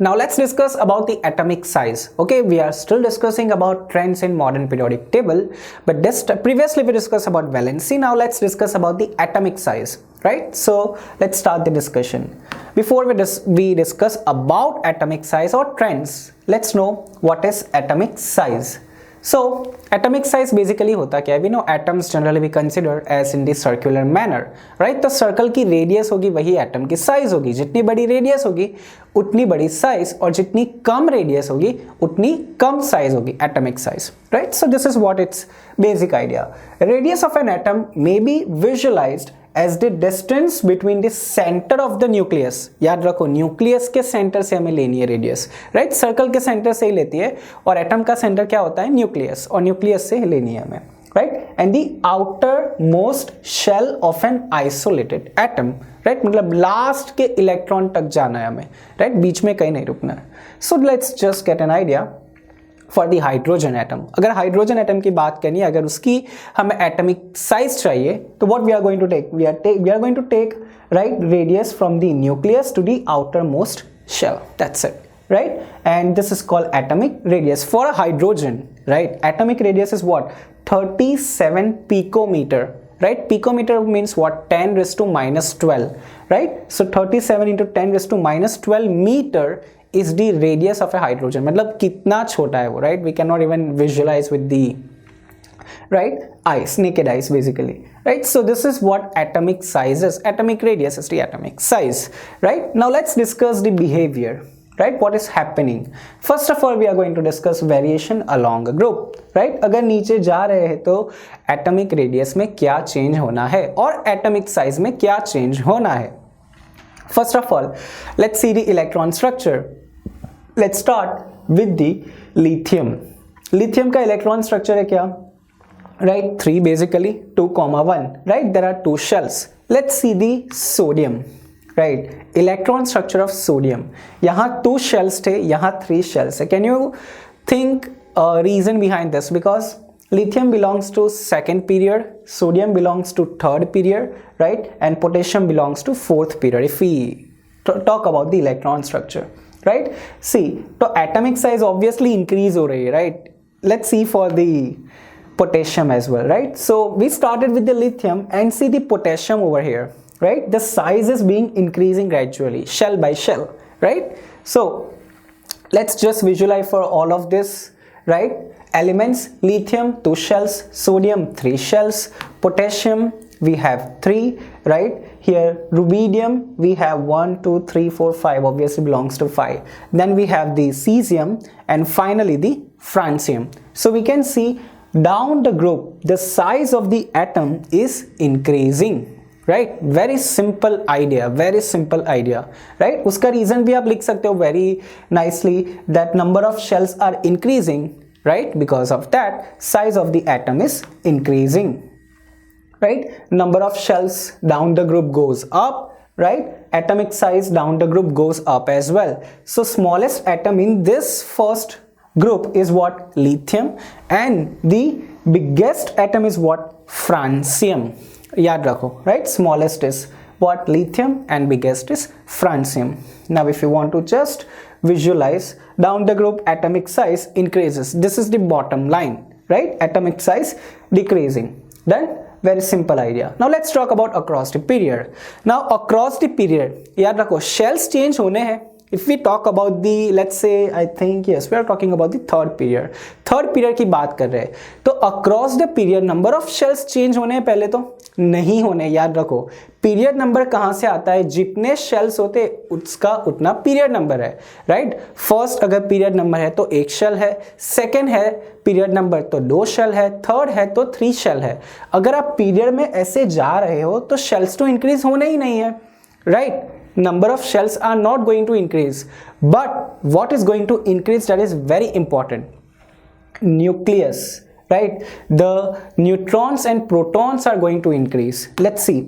Now let's discuss about the atomic size. Okay, we are still discussing about trends in modern periodic table, but previously we discussed about valency. Now let's discuss about the atomic size, right? So let's start the discussion. Before we discuss about atomic size or trends, let's know what is atomic size. So atomic size basically होता क्या है? We know atoms generally we consider as in the circular manner, right? तो circle की radius होगी वही atom की size होगी. जितनी बड़ी रेडियस होगी उतनी बड़ी साइज, और जितनी कम रेडियस होगी उतनी कम साइज होगी. Atomic size, right? So this is what its basic idea. Radius of an atom may be visualized as the distance between the center of the nucleus. याद रखो न्यूक्लियस के सेंटर से हमें लेनी है रेडियस, राइट? सर्कल के centre से ही लेती है, और एटम का सेंटर क्या होता है? न्यूक्लियस, और न्यूक्लियस से ही लेनी है हमें, right? And the outermost shell of an isolated atom, right? मतलब लास्ट के इलेक्ट्रॉन तक जाना है हमें, राइट? बीच में कहीं नहीं रुकना है. सो let's just get an idea for the hydrogen atom. अगर हाइड्रोजन एटम की बात करनी है, अगर उसकी हमें एटॉमिक साइज चाहिए, तो what we are going to take? We are going to take, right, radius from the nucleus to the outermost shell. That's it, right? And this is called atomic radius for a hydrogen, right? Atomic radius is what? 37 picometer, right? Picometer means what? 10 raised to minus 12, right? So 37 into 10 raised to minus 12 meter is the radius of a hydrogen. मतलब कितना छोटा है वो, right? We cannot even visualize with the, right, eyes, naked eyes basically, right? So this is what atomic size is. Atomic radius is the atomic size, right? Now let's discuss the behavior, right? What is happening? First of all, we are going to discuss variation along a group, right? अगर नीचे जा रहे हैं तो atomic radius में क्या change होना है और atomic size में क्या change होना है. First of all, let's see the electron structure. Let's start with the lithium. Lithium का electron structure है क्या? Right, 3 basically, 2,1, right? There are 2 shells. Let's see the sodium. Right, electron structure of sodium. यहाँ 2 shells थे, यहाँ 3 shells है. Can you think a reason behind this? Because lithium belongs to second period, sodium belongs to third period, right? And potassium belongs to fourth period. If we talk about the electron structure, right? See, तो atomic size obviously increase हो रही है, right? Let's see for the potassium as well, right? So we started with the lithium and see the potassium over here. Right, the size is being increasing gradually, shell by shell, right? So let's just visualize for all of this, right? Elements: lithium 2 shells, sodium 3 shells, potassium we have 3, right? Here rubidium we have 1 2 3 4 5, obviously belongs to 5. Then we have the cesium, and finally the francium. So we can see down the group the size of the atom is increasing, right? Very simple idea, very simple idea, right? उसका reason भी आप लिख सकते हो very nicely, that number of shells are increasing, right? Because of that size of the atom is increasing, right? Number of shells down the group goes up, right? Atomic size down the group goes up as well. So smallest atom in this first group is what? Lithium, and the biggest atom is what? Francium. याद रखो, right? Smallest is what? Lithium, and biggest is francium. Now if you want to just visualize down the group, atomic size increases. This is the bottom line, right? Atomic size decreasing. Then very simple idea. Now let's talk about across the period. Now across the period, याद रखो shells change होने हैं. If we talk about the, let's say, I think yes, we are talking about the third period. Third period की बात कर रहे हैं, तो across the period number of shells change होने हैं? पहले तो नहीं होने. याद रखो पीरियड नंबर कहाँ से आता है? जितने शेल्स होते उसका उतना पीरियड नंबर है, राइट? फर्स्ट अगर पीरियड नंबर है तो 1 शेल है, सेकेंड है पीरियड नंबर तो 2 शेल है, थर्ड है तो 3 शेल है. अगर आप पीरियड में ऐसे जा रहे हो तो शेल्स तो इंक्रीज होने ही नहीं है, right? Number of shells are not going to increase, but what is going to increase, that is very important. Nucleus, right? The neutrons and protons are going to increase. Let's see.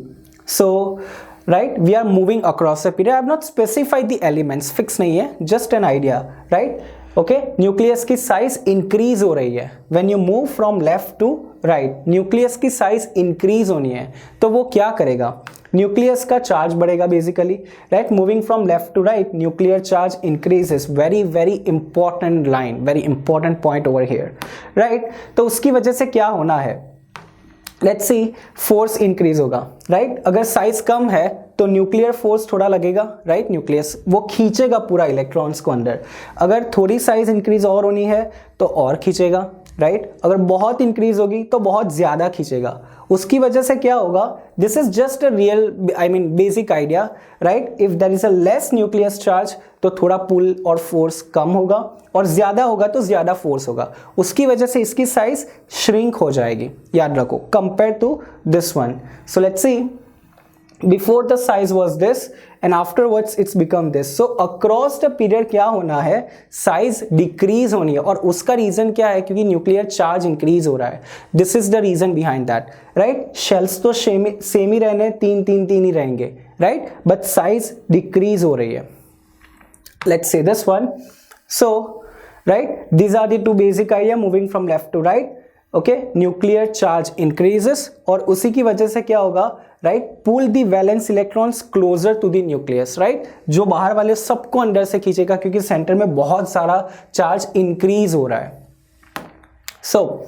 So right, we are moving across the period. I have not specified the elements, fix nahi hai, just an idea, right? Okay, nucleus की size increase हो रही है। When you move from left to right, nucleus की size increase होनी है, तो वो क्या करेगा, न्यूक्लियस का चार्ज बढ़ेगा basically, right. Moving from left to right, nuclear charge increases, very very important line, very important point over here, right. तो उसकी वजह से क्या होना है, लेट्स सी, फोर्स इंक्रीज होगा, राइट। अगर साइज कम है तो न्यूक्लियर फोर्स थोड़ा लगेगा, राइट। न्यूक्लियस वो खींचेगा पूरा इलेक्ट्रॉन्स को अंदर। अगर थोड़ी साइज इंक्रीज और होनी है तो और खींचेगा, राइट। अगर बहुत इंक्रीज होगी तो बहुत ज्यादा खींचेगा। उसकी वजह से क्या होगा, this is just a real I mean basic idea, right. If there is a less nucleus charge तो थोड़ा पुल और फोर्स कम होगा, और ज्यादा होगा तो ज्यादा फोर्स होगा। उसकी वजह से इसकी साइज श्रिंक हो जाएगी, याद रखो, compare to this one. So let's see, before the size was this and afterwards it's become this. So across the period क्या होना है, size decrease होनी है, और उसका reason क्या है, क्योंकि nuclear charge increase हो रहा है। This is the reason behind that, right? Shells तो same ही रहने, तीन ही रहेंगे, right? But size decrease हो रही है। Let's say this one. So right, these are the two basic idea moving from left to right. Okay, nuclear charge increases, और उसी की वजह से क्या होगा, right, pull the valence electrons closer to the nucleus, right. जो बाहर वाले सबको अंदर से खींचेगा, क्योंकि सेंटर में बहुत सारा चार्ज इंक्रीज हो रहा है। So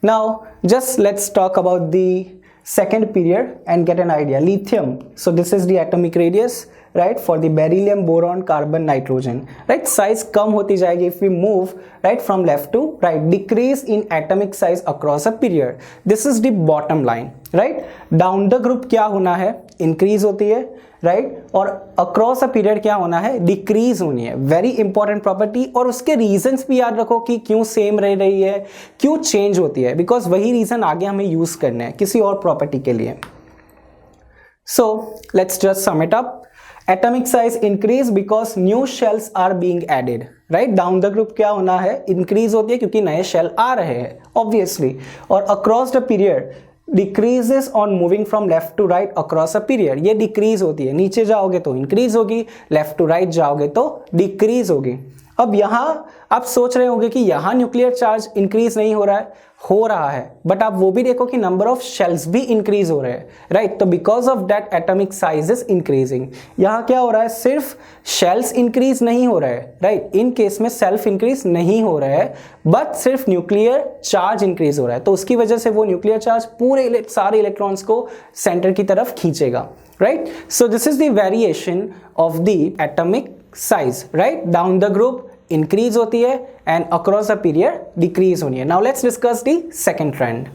now just let's talk about the second period and get an idea. Lithium, so this is the atomic radius, right, for the beryllium, boron, carbon, nitrogen, right. Size कम होती जाएगी if we move right from left to right, decrease in atomic size across a period. This is the bottom line, right. Down the group क्या होना है, increase होती है, right, और across a period क्या होना है, डिक्रीज होनी है। वेरी इंपॉर्टेंट प्रॉपर्टी, और उसके रीजंस भी याद रखो कि क्यों सेम रह रही है, क्यों चेंज होती है, बिकॉज वही रीजन आगे हमें यूज करने हैं किसी और प्रॉपर्टी के लिए। So let's just sum it up. Atomic size increase because new shells are being added, right. Down the group क्या होना है, इंक्रीज होती है क्योंकि नए शेल आ रहे हैं ऑब्वियसली, और across the period decreases on moving from left to right across a period. ये डिक्रीज होती है, नीचे जाओगे तो इंक्रीज होगी, लेफ्ट टू राइट जाओगे तो डिक्रीज होगी। अब यहाँ आप सोच रहे होंगे कि यहाँ न्यूक्लियर चार्ज इंक्रीज नहीं हो रहा है, बट आप वो भी देखो कि नंबर ऑफ शेल्स भी इंक्रीज हो रहे हैं, राइट। तो because of that atomic size is increasing. यहाँ क्या हो रहा है, सिर्फ शेल्स इंक्रीज नहीं हो रहे हैं, राइट। इन केस में सेल्फ इंक्रीज नहीं हो रहा है, बट सिर्फ न्यूक्लियर चार्ज इंक्रीज हो रहा है। तो उसकी वजह से वो न्यूक्लियर चार्ज पूरे सारे इलेक्ट्रॉन्स को सेंटर की तरफ खींचेगा, right. So this is the variation of the atomic size, right. Down the group increase होती है and across the period decrease होनी है। Now let's discuss the second trend.